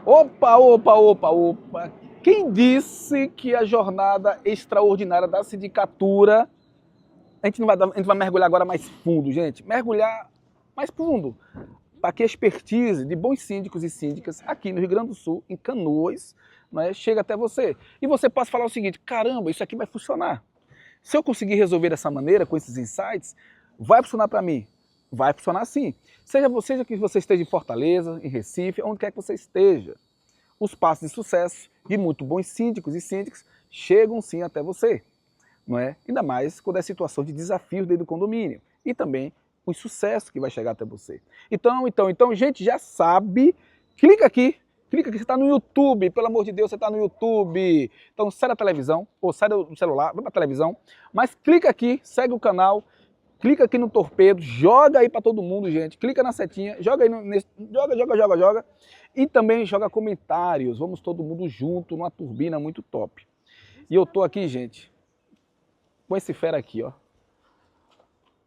Opa, opa, opa, opa. Quem disse que a jornada extraordinária da sindicatura, a gente vai mergulhar agora mais fundo, gente. Mergulhar mais fundo. Para que a expertise de bons síndicos e síndicas aqui no Rio Grande do Sul, em Canoas, né, chegue até você. E você possa falar o seguinte: caramba, isso aqui vai funcionar. Se eu conseguir resolver dessa maneira, com esses insights, vai funcionar para mim? Vai funcionar sim. Seja que você esteja em Fortaleza, em Recife, onde quer que você esteja. Os passos de sucesso de muito bons síndicos e síndicas chegam sim até você. Não é? Ainda mais quando é situação de desafios dentro do condomínio. E também os sucessos que vai chegar até você. Então, gente, já sabe, clica aqui, você está no YouTube, pelo amor de Deus, você está no YouTube. Então sai da televisão, ou sai do celular, vai para a televisão, mas clica aqui, segue o canal, clica aqui no torpedo, joga aí para todo mundo, gente, clica na setinha, joga aí, joga, e também joga comentários, vamos todo mundo junto, numa turbina muito top. E eu tô aqui, gente, com esse fera aqui, ó.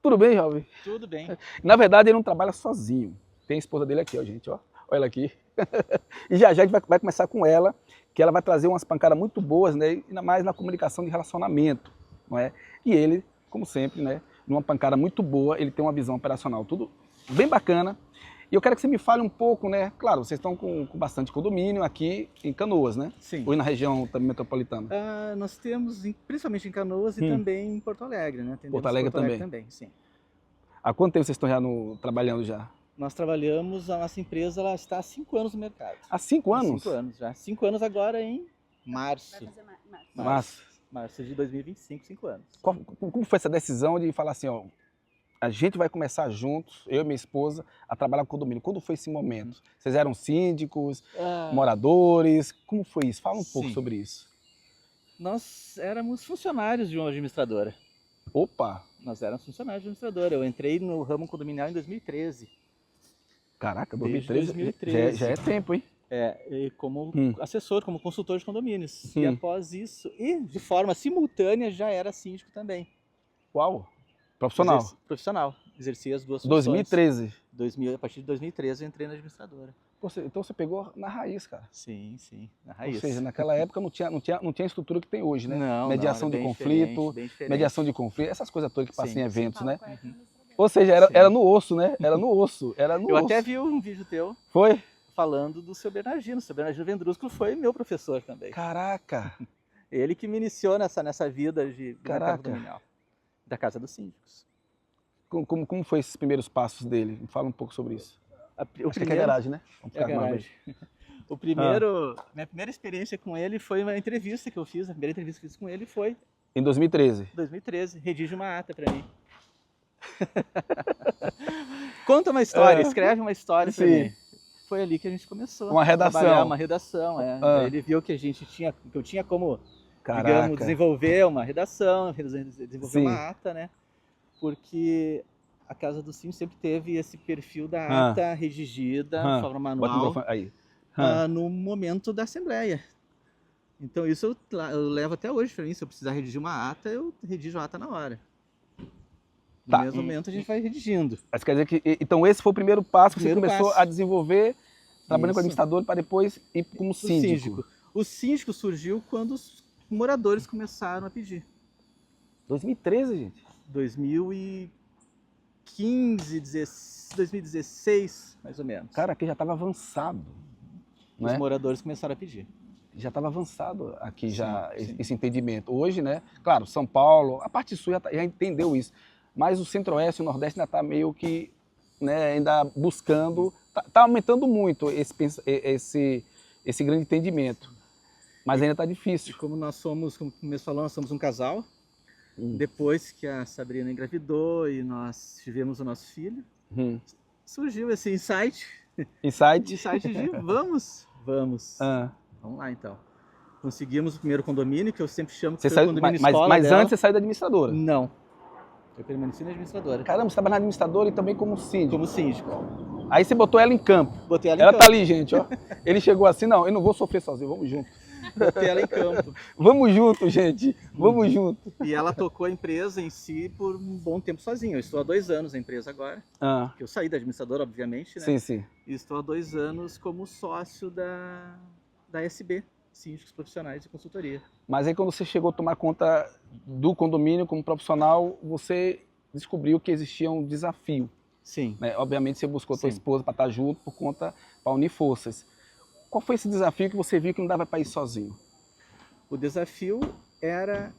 Tudo bem, jovem? Tudo bem. Na verdade, ele não trabalha sozinho. Tem a esposa dele aqui, ó, gente, ó. Olha ela aqui. E já a gente vai começar com ela, que ela vai trazer umas pancadas muito boas, né? Ainda mais na comunicação de relacionamento, não é? E ele, como sempre, né? Numa pancada muito boa, ele tem uma visão operacional tudo bem bacana. E eu quero que você me fale um pouco, né? Claro, vocês estão com bastante condomínio aqui em Canoas, né? Sim. Ou na região também metropolitana? Nós temos, principalmente em Canoas e também em Porto Alegre, né? Porto Alegre também, sim. Há quanto tempo vocês estão já trabalhando já? Nós trabalhamos, a nossa empresa ela está há 5 anos no mercado. Há 5 anos? 5 anos já. 5 anos agora em março. Vai fazer março. Março de 2025, 5 anos. Como foi essa decisão de falar assim, ó, a gente vai começar juntos, eu e minha esposa, a trabalhar com o condomínio? Quando foi esse momento? Vocês eram síndicos, moradores? Como foi isso? Fala um pouco sobre isso. Nós éramos funcionários de uma administradora. Opa! Nós éramos funcionários de uma administradora. Eu entrei no ramo condominial em 2013. Caraca, Desde 2013. Já é tempo, hein? E como assessor, como consultor de condomínios. E após isso, e de forma simultânea, já era síndico também. Uau! Profissional? Profissional. Exercia as duas funções. 2013? A partir de 2013 eu entrei na administradora. Então você pegou na raiz, cara. Sim, na raiz. Ou seja, naquela época não tinha a estrutura que tem hoje, né? Não, mediação de conflito, mediação de conflito, essas coisas todas que passam em eventos, né? Ou seja, era no osso, né? Era no osso. Eu até vi um vídeo teu. Foi? Falando do seu Bernardino. O seu Bernardino Vendrusco foi meu professor também. Caraca! Ele que me iniciou nessa vida de mercado condominial, da Casa dos Síndicos. Como foi esses primeiros passos dele? Me fala um pouco sobre isso. Acho que é a garagem, né? É a garagem. Minha primeira experiência com ele foi uma entrevista que eu fiz. A primeira entrevista que eu fiz com ele foi... Em 2013? 2013. Redige uma ata para mim. Conta uma história, escreve uma história para mim. Foi ali que a gente começou. Uma redação. A trabalhar uma redação, Ele viu que eu tinha como, digamos, desenvolver uma redação, desenvolver uma ata, né? Porque a Casa do Síndico sempre teve esse perfil da ata redigida, de forma manual, no momento da Assembleia. Então isso eu levo até hoje para mim. Se eu precisar redigir uma ata, eu redijo a ata na hora. No mesmo momento a gente vai redigindo. Mas quer dizer que então esse foi o primeiro passo que você começou a desenvolver, trabalhando com administrador, para depois ir como síndico. O síndico surgiu quando os moradores começaram a pedir. 2013, gente? 2015, 2016, mais ou menos. Cara, aqui já estava avançado. Os moradores começaram a pedir. Já estava avançado aqui esse entendimento. Hoje, né? Claro, São Paulo, a parte sul já entendeu isso. Mas o Centro-Oeste e o Nordeste ainda está meio que, né, ainda buscando, está aumentando muito esse grande entendimento. Mas ainda está difícil. E como nós somos, como o mesmo falou, nós somos um casal. Depois que a Sabrina engravidou e nós tivemos o nosso filho, surgiu esse insight. Insight de vamos. Vamos lá então. Conseguimos o primeiro condomínio, que eu sempre chamo de condomínio escola. Mas antes você saiu da administradora? Não. Eu permaneci na administradora. Caramba, você estava na administradora e também como síndico. Como síndico. Aí você botou ela em campo. Botei ela em campo. Ela tá ali, gente, ó. Ele chegou assim, não, eu não vou sofrer sozinho, vamos junto. botei ela em campo. Vamos junto, gente, vamos junto. E ela tocou a empresa em si por um bom tempo sozinha. Eu estou há 2 anos na empresa agora, que eu saí da administradora, obviamente, né? Sim, sim. E estou há 2 anos como sócio da SB, Síndicos Profissionais de Consultoria. Mas aí quando você chegou a tomar conta do condomínio como profissional, você descobriu que existia um desafio. Sim. Né? Obviamente você buscou a sua esposa para estar junto por conta, para unir forças. Qual foi esse desafio que você viu que não dava para ir sozinho? O desafio era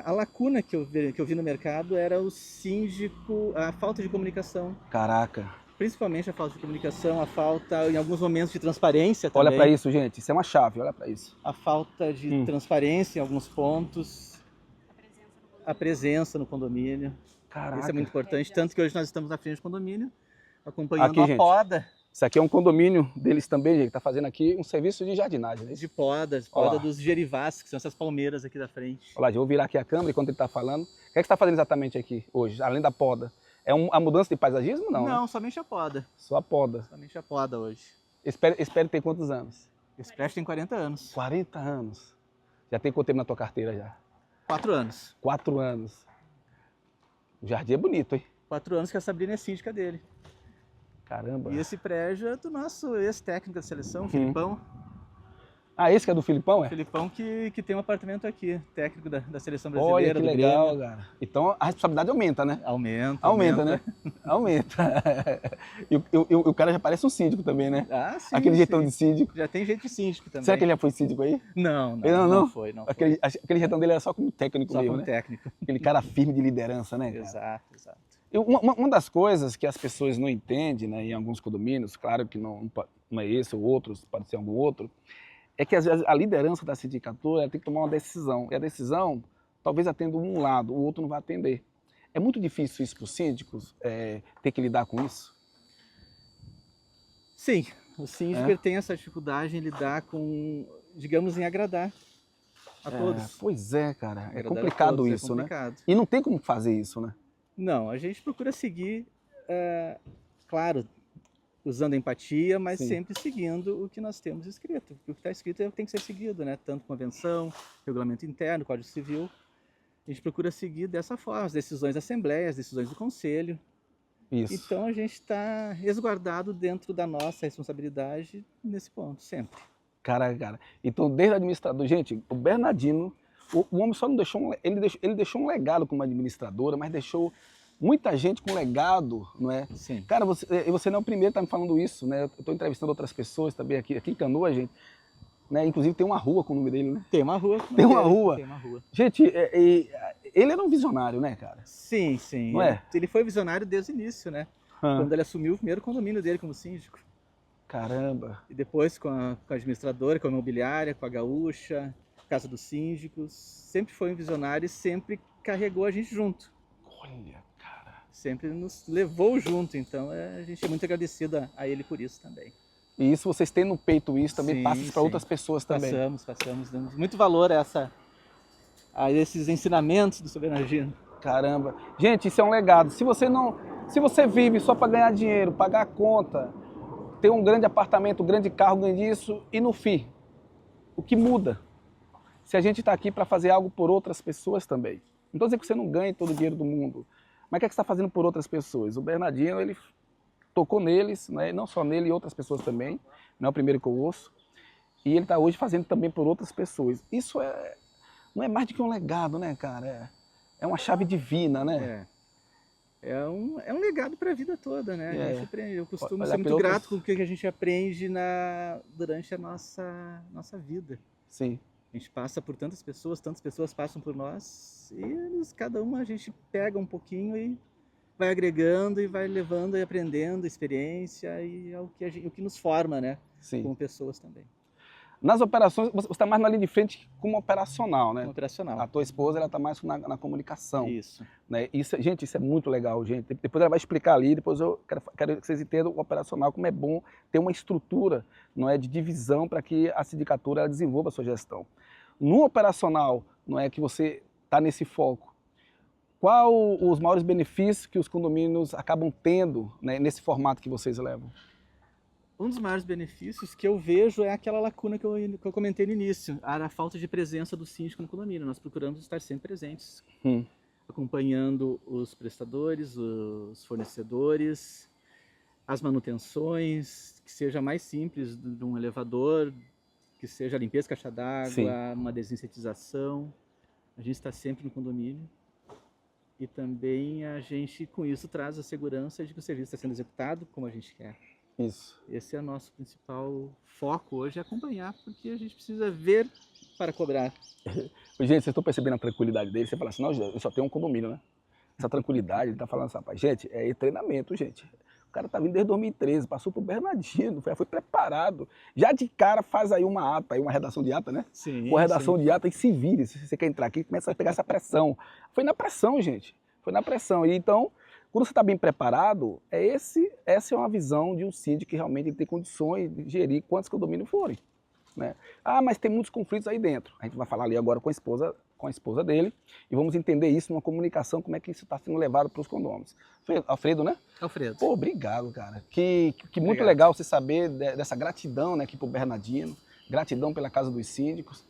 a lacuna que eu vi no mercado, era o síndico, a falta de comunicação. Caraca. Principalmente a falta de comunicação, a falta, em alguns momentos, de transparência também. Olha para isso, gente. Isso é uma chave, olha para isso. A falta de transparência em alguns pontos. A presença no condomínio. Caraca. Isso é muito importante, tanto que hoje nós estamos na frente do condomínio, acompanhando aqui, a gente, poda. Isso aqui é um condomínio deles também, gente, que está fazendo aqui um serviço de jardinagem. Né? De poda dos gerivás, que são essas palmeiras aqui da frente. Olha lá, eu vou virar aqui a câmera enquanto ele está falando. O que é que você está fazendo exatamente aqui hoje, além da poda? É a mudança de paisagismo? Não, Não, né? Somente a poda. Só a poda. Somente a poda hoje. Espere ter quantos anos? Esse prédio tem 40 anos. 40 anos. Já tem quanto tempo na tua carteira já? 4 anos. 4 anos. O jardim é bonito, hein? 4 anos que a Sabrina é síndica dele. Caramba. E esse prédio é do nosso ex-técnico da seleção, Filipão. Ah, esse que é do Filipão, é? Filipão que tem um apartamento aqui, técnico da seleção brasileira. Olha que legal, cara. Então a responsabilidade aumenta, né? Aumenta, né? Aumenta. E o cara já parece um síndico também, né? Ah, sim. Aquele jeitão de síndico. Já tem jeito de síndico também. Será que ele já foi síndico aí? Não foi. Aquele jeitão dele era só como técnico mesmo, né? Técnico. Aquele cara firme de liderança, né, cara? Exato. E uma das coisas que as pessoas não entendem, né, em alguns condomínios, claro que não é esse ou outros, pode ser algum outro, é que às vezes a liderança da sindicatura tem que tomar uma decisão. E a decisão, talvez atenda um lado, o outro não vai atender. É muito difícil isso para os síndicos, ter que lidar com isso? Sim, o síndico tem essa dificuldade em lidar com, digamos, em agradar a todos. Pois é, cara. É complicado isso, né? E não tem como fazer isso, né? Não, a gente procura seguir, claro, usando empatia, mas sempre seguindo o que nós temos escrito. O que está escrito é o que tem que ser seguido, né? Tanto convenção, regulamento interno, Código Civil. A gente procura seguir dessa forma, as decisões da Assembleia, as decisões do Conselho. Isso. Então a gente está resguardado dentro da nossa responsabilidade nesse ponto, sempre. Cara. Então, desde o administrador, gente, o Bernardino, o homem só não deixou, ele deixou um legado como administradora, mas deixou muita gente com legado, não é? Sim. Cara, você não é o primeiro que está me falando isso, né? Eu estou entrevistando outras pessoas também aqui em Canoa, gente. Né? Inclusive tem uma rua com o nome dele, né? Tem uma rua. Tem uma rua. Tem uma rua. Gente, ele era um visionário, né, cara? Sim. Não é? Ele foi visionário desde o início, né? Quando ele assumiu o primeiro condomínio dele como síndico. Caramba. E depois com a administradora, com a imobiliária, com a Gaúcha, Casa dos Síndicos. Sempre foi um visionário e sempre carregou a gente junto. Olha, cara. Sempre nos levou junto, então a gente é muito agradecido a ele por isso também. E isso, vocês têm no peito isso, também passa para outras pessoas também. Passamos, damos muito valor a esses ensinamentos do seu Bernardino. Caramba. Gente, isso é um legado. Se você vive só para ganhar dinheiro, pagar a conta, ter um grande apartamento, um grande carro, ganhar isso, e no fim, o que muda? Se a gente está aqui para fazer algo por outras pessoas também. Não estou dizendo que você não ganhe todo o dinheiro do mundo, mas o que é que você está fazendo por outras pessoas? O Bernardino, ele tocou neles, né? Não só nele e outras pessoas também, não é o primeiro que eu ouço, e ele está hoje fazendo também por outras pessoas. Isso não é mais do que um legado, né, cara? É uma chave divina, né? É um legado para a vida toda, né? A gente aprende. Eu costumo ser muito grato com o que a gente aprende durante a nossa vida. Sim. A gente passa por tantas pessoas passam por nós, e cada uma a gente pega um pouquinho e vai agregando e vai levando e aprendendo experiência, e é o que nos forma, né? Sim. Como pessoas também. Nas operações, você está mais na linha de frente como operacional, né? Operacional. A tua esposa, ela está mais na comunicação. Isso. Né? Gente, isso é muito legal, gente. Depois ela vai explicar ali, depois eu quero que vocês entendam o operacional, como é bom ter uma estrutura, não é, de divisão para que a sindicatura ela desenvolva a sua gestão. No operacional, não é, que você está nesse foco, qual os maiores benefícios que os condomínios acabam tendo, né, nesse formato que vocês levam? Um dos maiores benefícios que eu vejo é aquela lacuna que eu comentei no início, a falta de presença do síndico no condomínio. Nós procuramos estar sempre presentes, acompanhando os prestadores, os fornecedores, as manutenções, que seja mais simples de um elevador, que seja a limpeza, caixa d'água, uma desinsetização. A gente está sempre no condomínio. E também a gente, com isso, traz a segurança de que o serviço está sendo executado como a gente quer. Isso. Esse é o nosso principal foco hoje, é acompanhar, porque a gente precisa ver para cobrar. Gente, vocês estão percebendo a tranquilidade dele? Você fala assim, não, eu só tenho um condomínio, né? Essa tranquilidade, ele tá falando assim, rapaz, gente, é treinamento, gente. O cara tá vindo desde 2013, passou pro Bernardino, foi preparado. Já de cara faz aí uma ata, aí uma redação de ata, né? Sim. Uma redação de ata e se vire. Se você quer entrar aqui, começa a pegar essa pressão. Foi na pressão, gente. Foi na pressão. E então, quando você está bem preparado, essa é uma visão de um síndico que realmente tem condições de gerir quantos condomínios forem. Né? Ah, mas tem muitos conflitos aí dentro. A gente vai falar ali agora com a esposa dele e vamos entender isso numa comunicação, como é que isso está sendo levado para os condôminos. Alfredo, né? Alfredo. Pô, obrigado, cara. Que muito legal você saber dessa gratidão, né, aqui pro Bernardino, gratidão pela Casa dos Síndicos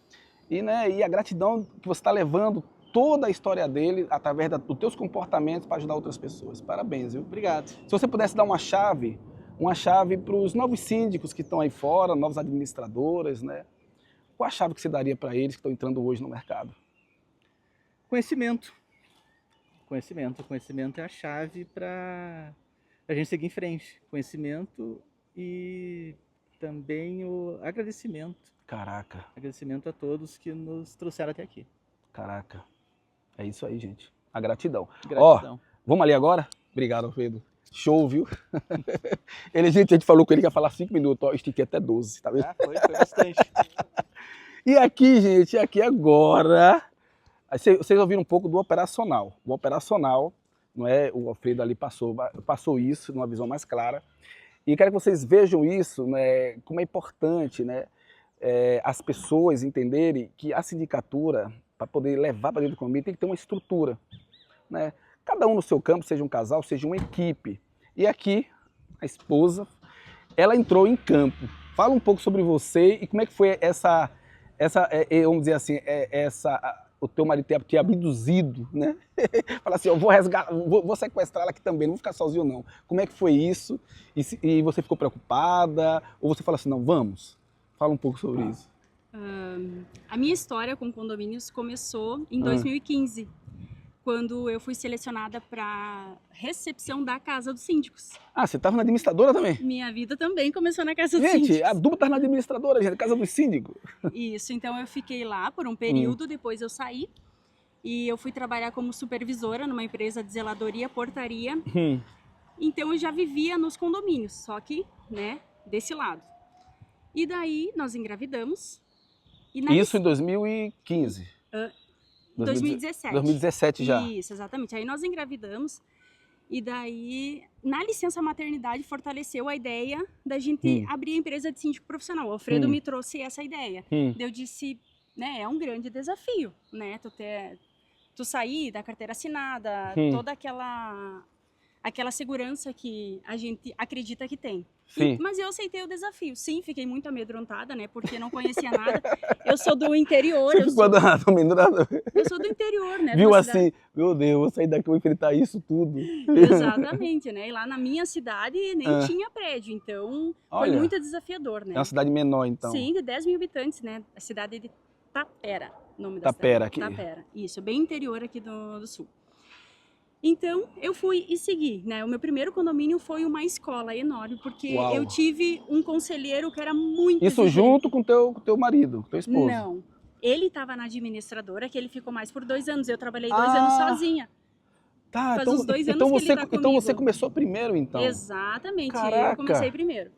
e a gratidão que você está levando toda a história dele através dos teus comportamentos para ajudar outras pessoas. Parabéns, viu? Obrigado. Se você pudesse dar uma chave para os novos síndicos que estão aí fora, novos administradores, né? Qual a chave que você daria para eles que estão entrando hoje no mercado? Conhecimento. Conhecimento é a chave para a gente seguir em frente. Conhecimento e também o agradecimento. Caraca. Agradecimento a todos que nos trouxeram até aqui. Caraca. É isso aí, gente. A gratidão. Gratidão. Ó, vamos ali agora? Obrigado, Alfredo. Show, viu? A gente falou com ele que ia falar 5 minutos, ó, estiquei até 12, tá vendo? Ah, foi bastante. E aqui, gente, aqui agora, vocês ouviram um pouco do operacional. O operacional, não é? O Alfredo ali passou isso numa visão mais clara. E quero que vocês vejam isso, né, como é importante, né, as pessoas entenderem que a sindicatura, para poder levar para dentro do condomínio, tem que ter uma estrutura, né? Cada um no seu campo, seja um casal, seja uma equipe. E aqui, a esposa, ela entrou em campo. Fala um pouco sobre você e como é que foi vamos dizer assim, o teu marido ter abduzido, né? Fala assim, eu vou sequestrar ela aqui também, não vou ficar sozinho não. Como é que foi isso? E você ficou preocupada? Ou você fala assim, não, vamos? Fala um pouco sobre isso. A minha história com condomínios começou em 2015. Quando eu fui selecionada para recepção da Casa dos Síndicos. Ah, você estava na administradora também? Minha vida também começou na Casa dos Síndicos. Gente, a dupla estava na administradora, gente, Casa dos Síndicos. Isso, então eu fiquei lá por um período, depois eu saí. E eu fui trabalhar como supervisora numa empresa de zeladoria, portaria. Então eu já vivia nos condomínios, só que, né, desse lado. E daí nós engravidamos. Isso em 2015? 2017. 2017 já. Isso, exatamente. Aí nós engravidamos e daí, na licença maternidade, fortaleceu a ideia da gente abrir a empresa de síndico profissional. O Alfredo me trouxe essa ideia. Eu disse, né, é um grande desafio, né, tu sair da carteira assinada, toda aquela segurança que a gente acredita que tem. Mas eu aceitei o desafio. Sim, fiquei muito amedrontada, né? Porque não conhecia nada. Eu sou do interior. Eu sou do interior, né? Viu assim, meu Deus, vou sair daqui, vou enfrentar isso tudo. Exatamente, né? E lá na minha cidade nem tinha prédio, então foi muito desafiador, né? É uma cidade menor, então. Sim, de 10 mil habitantes, né? A cidade de Tapera, nome da Tapera, cidade. aqui. Tapera, isso, bem interior aqui do sul. Então, eu fui e segui, né? O meu primeiro condomínio foi uma escola enorme, porque eu tive um conselheiro que era muito Isso exigente. junto com teu marido, teu esposo? Não. Ele estava na administradora, que ele ficou mais por 2 anos. Eu trabalhei 2 anos sozinha. Tá, Faz uns 2 anos que ele tá comigo. Então você começou primeiro, então? Exatamente, Caraca. eu comecei primeiro.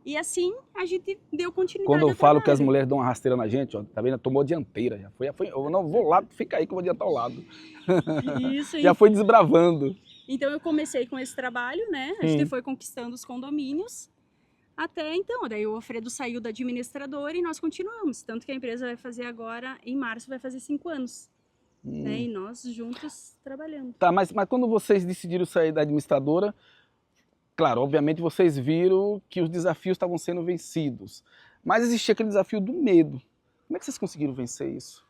E assim, a gente deu continuidade. Quando eu falo que as mulheres dão uma rasteira na gente, ó, tá vendo? Tomou a dianteira, já foi, eu não vou lá, fica aí que eu vou adiantar o lado. Isso, já foi desbravando. Então eu comecei com esse trabalho, né? A gente foi conquistando os condomínios. Até então, daí o Alfredo saiu da administradora e nós continuamos. Tanto que a empresa vai fazer agora, em março, vai fazer 5 anos. Né? E nós juntos trabalhando. Tá, mas quando vocês decidiram sair da administradora, claro, obviamente vocês viram que os desafios estavam sendo vencidos, mas existia aquele desafio do medo. Como é que vocês conseguiram vencer isso?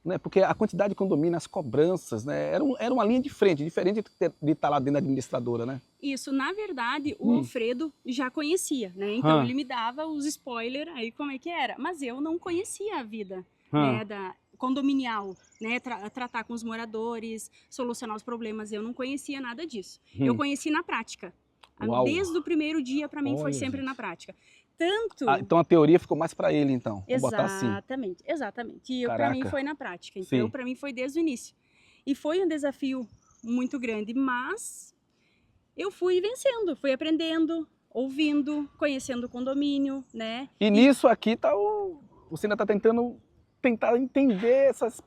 Né? Porque a quantidade de condomínio, as cobranças, né? Era uma linha de frente, diferente de estar lá dentro da administradora, né? Isso, na verdade, o Alfredo já conhecia, né? Então ele me dava os spoilers aí como é que era, mas eu não conhecia a vida, né, da condominial, né, tratar com os moradores, solucionar os problemas, eu não conhecia nada disso. Eu conheci na prática. Uau. Desde o primeiro dia, para mim, foi sempre na prática. Tanto... então a teoria ficou mais para ele, então. Vou botar assim. Exatamente. E para mim foi na prática. Então, para mim foi desde o início. E foi um desafio muito grande, mas eu fui vencendo, fui aprendendo, ouvindo, conhecendo o condomínio, né? E nisso aqui tá você ainda está tentar entender essas...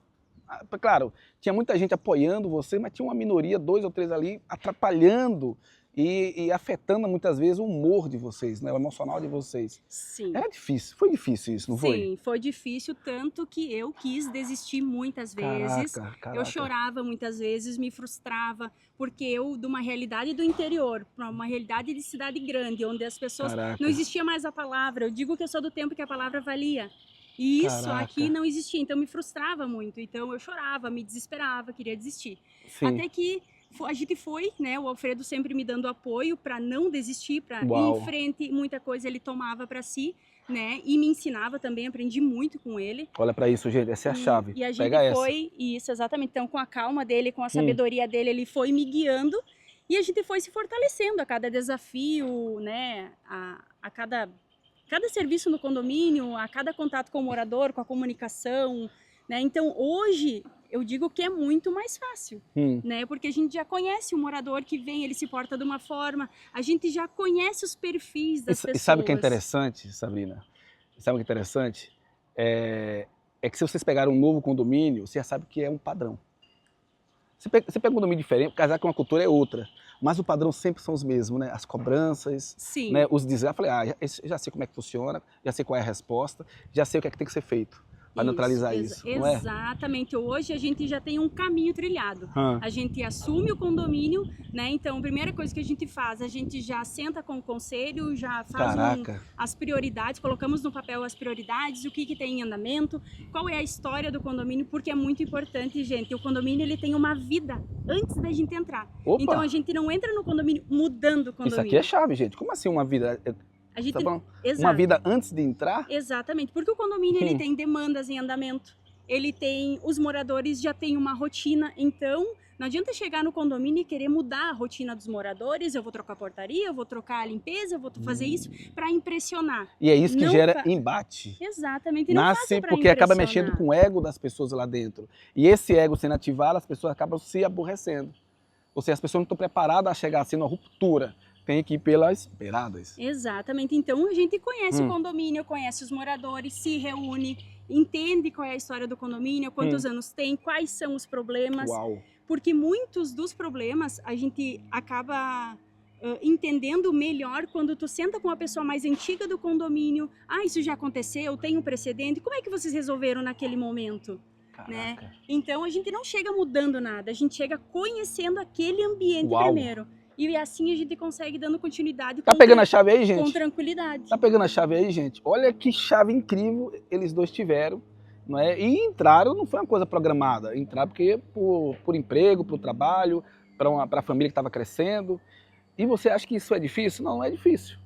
Claro, tinha muita gente apoiando você, mas tinha uma minoria, 2 ou 3 ali, atrapalhando e afetando muitas vezes o humor de vocês, né? O emocional de vocês. Sim. Era difícil, foi difícil isso, não foi? Sim, foi difícil, tanto que eu quis desistir muitas vezes. Caraca. Eu chorava muitas vezes, me frustrava, porque eu, de uma realidade do interior para uma realidade de cidade grande, onde as pessoas... Não existia mais a palavra. Eu digo que eu sou do tempo que a palavra valia. E isso aqui não existia, então me frustrava muito. Então eu chorava, me desesperava, queria desistir. Sim. Até que a gente foi, né? O Alfredo sempre me dando apoio para não desistir, para ir em frente. Muita coisa ele tomava para si, né? E me ensinava também, aprendi muito com ele. Olha para isso, gente, essa é a chave. E a gente foi, isso, exatamente. Então, com a calma dele, com a sabedoria dele, ele foi me guiando. E a gente foi se fortalecendo a cada desafio, né? A cada serviço no condomínio, a cada contato com o morador, com a comunicação, né? Então, hoje, eu digo que é muito mais fácil, né? Porque a gente já conhece o morador que vem, ele se porta de uma forma, a gente já conhece os perfis das pessoas. E sabe o que é interessante, Sabrina? Sabe o que é interessante? É que se vocês pegarem um novo condomínio, você já sabe que é um padrão. Você pega um condomínio diferente, casar com uma cultura é outra. Mas o padrão sempre são os mesmos, né? As cobranças, né? Os desafios. Eu falei, já sei como é que funciona, já sei qual é a resposta, já sei o que é que tem que ser feito para neutralizar isso, não é? Exatamente. Hoje a gente já tem um caminho trilhado. A gente assume o condomínio, né? Então, a primeira coisa que a gente faz, a gente já senta com o conselho, já faz as prioridades, colocamos no papel as prioridades, o que tem em andamento, qual é a história do condomínio, porque é muito importante, gente. O condomínio, ele tem uma vida antes da gente entrar. Então, a gente não entra no condomínio mudando o condomínio. Isso aqui é chave, gente. Como assim uma vida... A gente, uma vida antes de entrar? Exatamente, porque o condomínio ele tem demandas em andamento, ele tem, os moradores já têm uma rotina, então não adianta chegar no condomínio e querer mudar a rotina dos moradores, eu vou trocar a portaria, eu vou trocar a limpeza, eu vou fazer isso para impressionar. E é isso que gera embate. Exatamente, nasce porque acaba mexendo com o ego das pessoas lá dentro. E esse ego sendo ativado, as pessoas acabam se aborrecendo. Ou seja, as pessoas não estão preparadas a chegar assim numa ruptura. Tem que ir pelas beiradas. Exatamente. Então a gente conhece o condomínio, conhece os moradores, se reúne, entende qual é a história do condomínio, quantos anos tem, quais são os problemas. Uau. Porque muitos dos problemas a gente acaba entendendo melhor quando tu senta com uma pessoa mais antiga do condomínio. Isso já aconteceu, tem um precedente. Como é que vocês resolveram naquele momento? Né? Então a gente não chega mudando nada, a gente chega conhecendo aquele ambiente primeiro. E assim a gente consegue dando continuidade. Tá pegando a chave aí, gente? Com tranquilidade. Tá pegando a chave aí, gente? Olha que chave incrível eles dois tiveram, não é? E entraram, não foi uma coisa programada. Entraram porque por emprego, por trabalho, para a família que estava crescendo. E você acha que isso é difícil? Não, não é difícil.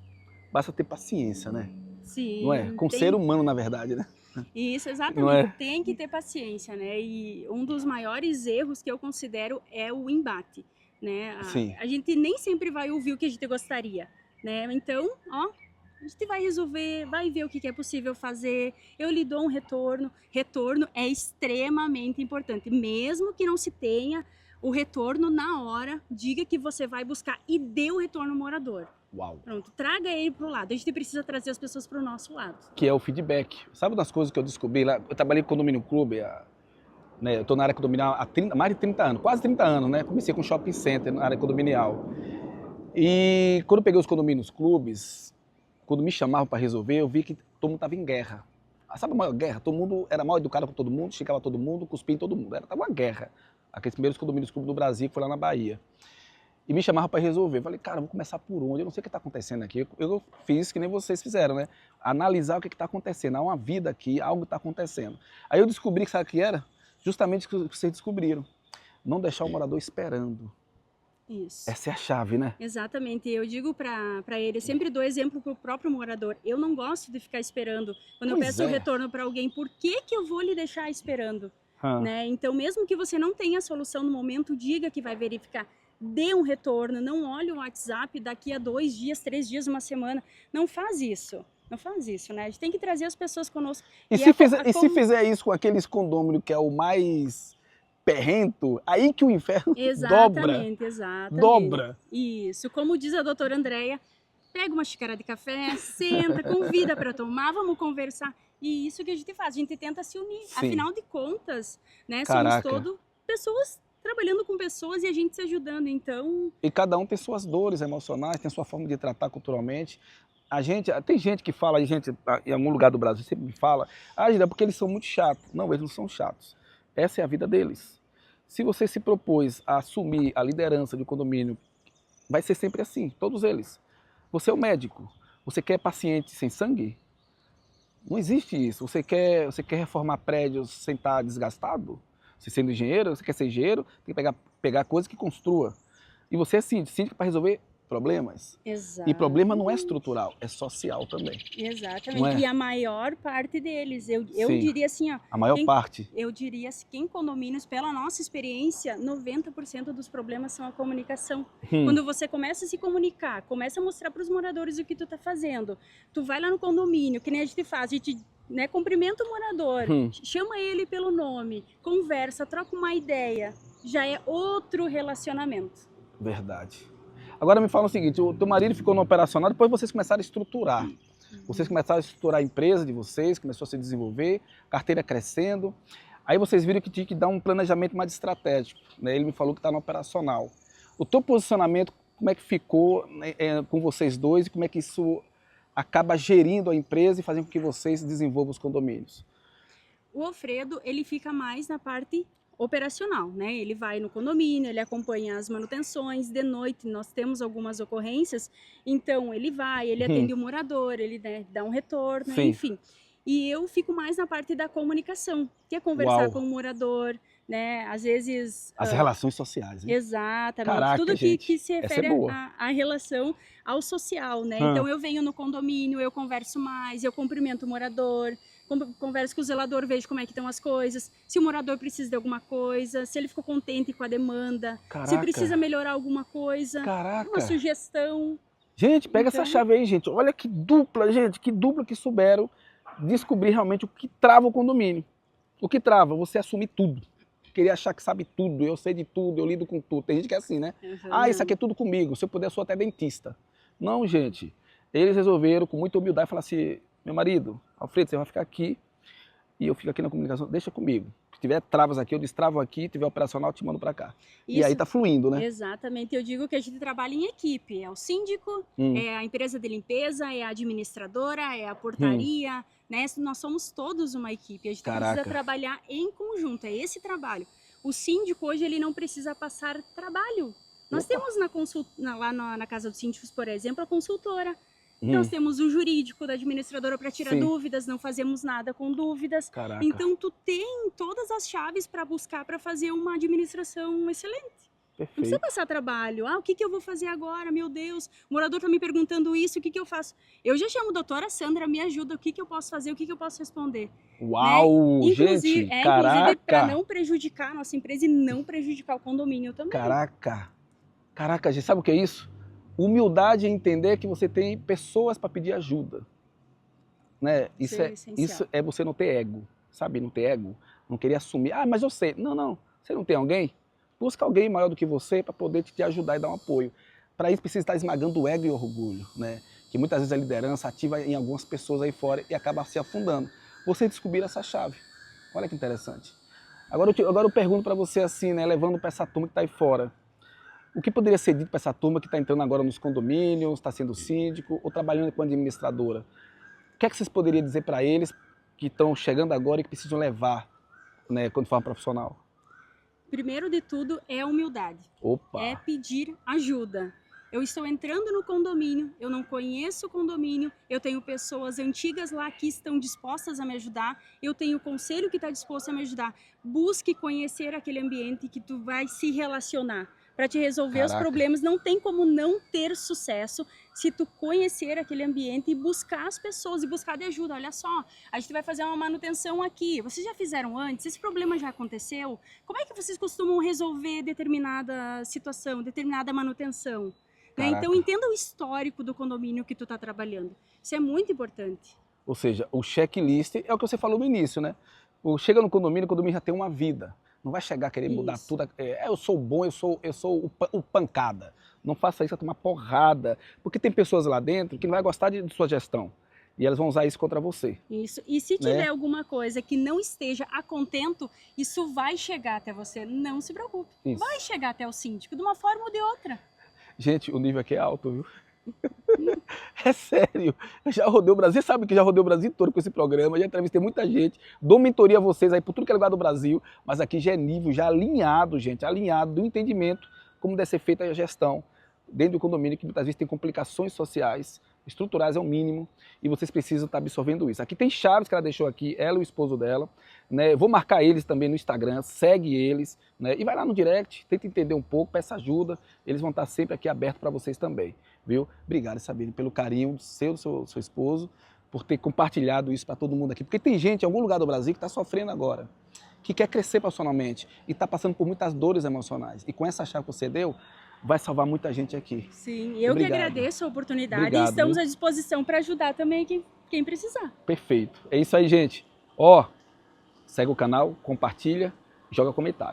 Basta ter paciência, né? Sim. Não é? Com ser humano, na verdade, né? Isso, exatamente. Tem que ter paciência, né? E um dos maiores erros que eu considero é o embate. Né? A gente nem sempre vai ouvir o que a gente gostaria, né? Então, a gente vai resolver, vai ver o que é possível fazer. Eu lhe dou um retorno. Retorno é extremamente importante, mesmo que não se tenha o retorno na hora. Diga que você vai buscar e dê o retorno ao morador. Uau. Pronto, traga ele para o lado. A gente precisa trazer as pessoas para o nosso lado. Que é o feedback. Sabe das coisas que eu descobri lá? Eu trabalhei com o Condomínio Clube. Eu estou na área condominial há mais de 30 anos, quase 30 anos, né? Comecei com shopping center na área condominial. E quando eu peguei os condomínios clubes, quando me chamavam para resolver, eu vi que todo mundo estava em guerra. Sabe a maior guerra? Todo mundo era mal educado com todo mundo, xingava todo mundo, cuspia em todo mundo. Estava uma guerra. Aqueles primeiros condomínios clubes do Brasil, que foi lá na Bahia. e me chamava para resolver. Eu falei, cara, vou começar por onde? Eu não sei o que está acontecendo aqui. Eu fiz que nem vocês fizeram, né? Analisar o que está acontecendo. Há uma vida aqui, algo está acontecendo. Aí eu descobri que, sabe o que era? Justamente o que vocês descobriram. Não deixar o morador esperando. Isso. Essa é a chave, né? Exatamente. Eu digo para ele, sempre dou exemplo para o próprio morador. Eu não gosto de ficar esperando. Quando eu peço o retorno para alguém, por que eu vou lhe deixar esperando? Né? Então, mesmo que você não tenha a solução no momento, diga que vai verificar. Dê um retorno, não olhe o WhatsApp daqui a 2 dias, 3 dias, uma semana. Não faz isso. Não faz isso, né? A gente tem que trazer as pessoas conosco. E se fizer isso com aqueles condôminos que é o mais perrento, aí que o inferno exatamente. dobra. Isso. Como diz a doutora Andréia, pega uma xícara de café, senta, convida para tomar, vamos conversar. E isso que a gente faz, a gente tenta se unir. Sim. Afinal de contas, né? Somos todos pessoas trabalhando com pessoas e a gente se ajudando, então... E cada um tem suas dores emocionais, tem sua forma de tratar culturalmente. Tem gente que fala, em algum lugar do Brasil sempre me fala, é porque eles são muito chatos. Não, eles não são chatos. Essa é a vida deles. Se você se propôs a assumir a liderança de condomínio, vai ser sempre assim, todos eles. Você é o médico, você quer paciente sem sangue? Não existe isso. Você quer reformar prédios sem estar desgastado? Você sendo engenheiro, você quer ser engenheiro, tem que pegar coisas que construa. E você é síndico para resolver problemas. Exato. E problema não é estrutural, é social também. Exatamente. E a maior parte deles, eu diria assim, ó. A maior parte. Eu diria assim, que em condomínios, pela nossa experiência, 90% dos problemas são a comunicação. Quando você começa a se comunicar, começa a mostrar para os moradores o que tu tá fazendo, tu vai lá no condomínio, que nem a gente faz, a gente cumprimenta o morador, chama ele pelo nome, conversa, troca uma ideia, já é outro relacionamento. Verdade. Agora me fala o seguinte, o teu marido ficou no operacional, depois vocês começaram a estruturar. Vocês começaram a estruturar a empresa de vocês, começou a se desenvolver, carteira crescendo. Aí vocês viram que tinha que dar um planejamento mais estratégico, né? Ele me falou que está no operacional. O teu posicionamento, como é que ficou com vocês dois e como é que isso acaba gerindo a empresa e fazendo com que vocês desenvolvam os condomínios? O Alfredo, ele fica mais na parte operacional, né? Ele vai no condomínio, ele acompanha as manutenções, de noite nós temos algumas ocorrências, então ele vai, ele atende o morador, ele dá um retorno, enfim. E eu fico mais na parte da comunicação, que é conversar com o morador, né? Às vezes... As relações sociais, né? Exatamente. Caraca, tudo que se é refere à relação ao social, né? Então eu venho no condomínio, eu converso mais, eu cumprimento o morador, converso com o zelador, vejo como é que estão as coisas, se o morador precisa de alguma coisa, se ele ficou contente com a demanda, se precisa melhorar alguma coisa, uma sugestão. Gente, pega essa chave aí, gente. Olha que dupla, gente, que dupla que souberam descobrir realmente o que trava o condomínio. O que trava? Você assumir tudo. Querer achar que sabe tudo, eu sei de tudo, eu lido com tudo. Tem gente que é assim, né? Isso aqui é tudo comigo, se eu puder eu sou até dentista. Não, gente. Eles resolveram com muita humildade falar assim, meu marido, Alfredo, você vai ficar aqui e eu fico aqui na comunicação, deixa comigo. Se tiver travas aqui, eu destravo aqui, se tiver operacional, eu te mando para cá. Isso, e aí tá fluindo, né? Exatamente. Eu digo que a gente trabalha em equipe. É o síndico, é a empresa de limpeza, é a administradora, é a portaria, né? Nós somos todos uma equipe. A gente precisa trabalhar em conjunto. É esse trabalho. O síndico hoje, ele não precisa passar trabalho. Nós temos lá na Casa dos Síndicos, por exemplo, a consultora. Nós temos o jurídico da administradora para tirar dúvidas, não fazemos nada com dúvidas. Então, tu tem todas as chaves para buscar, para fazer uma administração excelente. Perfeito. Não precisa passar trabalho. O que eu vou fazer agora? Meu Deus, o morador está me perguntando isso, o que eu faço? Eu já chamo a doutora Sandra, me ajuda, o que eu posso fazer, o que eu posso responder. Uau, né? Inclusive para não prejudicar a nossa empresa e não prejudicar o condomínio também. Caraca, gente, sabe o que é isso? Humildade é entender que você tem pessoas para pedir ajuda. Né? Isso é você não ter ego, sabe? Não ter ego, não querer assumir. Mas eu sei. Não. Você não tem alguém? Busca alguém maior do que você para poder te ajudar e dar um apoio. Para isso precisa estar esmagando o ego e o orgulho, né? Que muitas vezes a liderança ativa em algumas pessoas aí fora e acaba se afundando. Você descobrir essa chave. Olha que interessante. Agora eu pergunto para você assim, né? Levando para essa turma que está aí fora. O que poderia ser dito para essa turma que está entrando agora nos condomínios, está sendo síndico ou trabalhando com administradora? O que é que vocês poderiam dizer para eles que estão chegando agora e que precisam levar, né, quando falam profissional? primeiro de tudo, é a humildade. Opa! É pedir ajuda. Eu estou entrando no condomínio, eu não conheço o condomínio, eu tenho pessoas antigas lá que estão dispostas a me ajudar, eu tenho o conselho que está disposto a me ajudar. Busque conhecer aquele ambiente que tu vai se relacionar para te resolver os problemas. Não tem como não ter sucesso se tu conhecer aquele ambiente e buscar as pessoas e buscar de ajuda. Olha só, a gente vai fazer uma manutenção aqui. Vocês já fizeram antes? Esse problema já aconteceu? Como é que vocês costumam resolver determinada situação, determinada manutenção? Né? Então, entenda o histórico do condomínio que tu está trabalhando. Isso é muito importante. Ou seja, o checklist é o que você falou no início, né? Chega no condomínio, o condomínio já tem uma vida. Não vai chegar a querer mudar tudo. Eu sou bom, eu sou o pancada. Não faça isso, vai tomar porrada. Porque tem pessoas lá dentro que não vai gostar de sua gestão. E elas vão usar isso contra você. Isso. E se tiver alguma coisa que não esteja a contento, isso vai chegar até você. Não se preocupe. Isso. Vai chegar até o síndico, de uma forma ou de outra. Gente, o nível aqui é alto, viu? É sério. Eu já rodei o Brasil, sabe que já rodei o Brasil todo com esse programa, já entrevistei muita gente, dou mentoria a vocês aí por tudo que é lugar do Brasil, mas aqui já é nível, já alinhado, gente, alinhado do entendimento como deve ser feita a gestão dentro do condomínio, que muitas vezes tem complicações sociais, estruturais é o mínimo, e vocês precisam estar absorvendo isso. Aqui tem chaves que ela deixou aqui, ela e o esposo dela, né? Vou marcar eles também no Instagram, segue eles, né? E vai lá no direct, tenta entender um pouco, peça ajuda, eles vão estar sempre aqui abertos para vocês também, viu? Obrigado, Sabine, pelo carinho do seu esposo, por ter compartilhado isso para todo mundo aqui, porque tem gente em algum lugar do Brasil que está sofrendo agora, que quer crescer profissionalmente e está passando por muitas dores emocionais, e com essa chave que você deu, vai salvar muita gente aqui. Sim, eu que agradeço a oportunidade e estamos à disposição para ajudar também quem precisar. Perfeito. É isso aí, gente. Ó, segue o canal, compartilha, joga comentário.